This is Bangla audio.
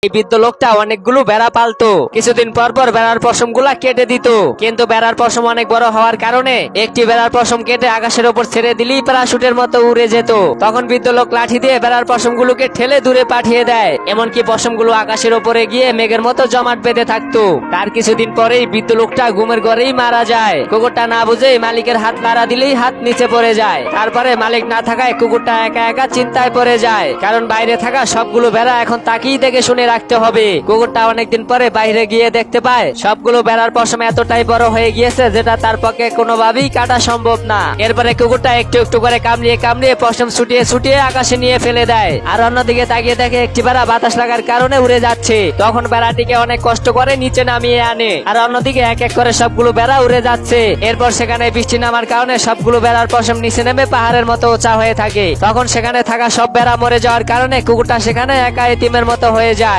এই বৃদ্ধ লোকটা অনেকগুলো বেড়া পালতো। কিছুদিন পর পর বেড়ার পশম গুলা কেটে দিত, কিন্তু বেড়ার পশম অনেক বড় হওয়ার কারণে একটি বেড়ার পশম কেটে আকাশের উপর ছেড়ে দিলেই প্যারাশুটের মতো উড়ে যেত। তখন বৃদ্ধ লোক লাঠি দিয়ে বেড়ার পশম গুলোকে ঠেলে দূরে পাঠিয়ে দেয়, এমনকি পশম গুলো আকাশের উপরে গিয়ে মেঘের মতো জমাট বেঁধে থাকতো। তার কিছুদিন পরেই বৃদ্ধ লোকটা ঘুমের ঘরেই মারা যায়। কুকুরটা না বুঝেই মালিকের হাত নাড়া দিলেই হাত নিচে পড়ে যায়। তারপরে মালিক না থাকায় কুকুরটা একা একা চিন্তায় পড়ে যায়, কারণ বাইরে থাকা সবগুলো বেড়া এখন তাকেই দেখে শুনে রাখতে হবে। কুকুরটা অনেকদিন পরে বাইরে গিয়ে দেখতে পায় সবগুলো বেড়ার পশম এতটাই বড় হয়ে গিয়েছে যেটা তার পক্ষে কোনোভাবেই কাটা সম্ভব না। এরপরে কুকুরটা একটু একটু করে কামড়িয়ে কামড়িয়ে পশম ছুটিয়ে ছুটিয়ে আকাশে নিয়ে ফেলে দেয়। আর অন্যদিকে তাকিয়ে দেখে একটি বেড়া বাতাস লাগার কারণে উড়ে যাচ্ছে। তখন বেড়াটিকে অনেক কষ্ট করে নিচে নামিয়ে আনে, আর অন্যদিকে এক এক করে সবগুলো বেড়া উড়ে যাচ্ছে। এরপর সেখানে বৃষ্টি নামার কারণে সবগুলো বেড়ার পশম নিচে নেমে পাহাড়ের মতো উঁচা হয়ে থাকে। তখন সেখানে থাকা সব বেড়া মরে যাওয়ার কারণে কুকুরটা সেখানে একা এতিমের মতো হয়ে যায়।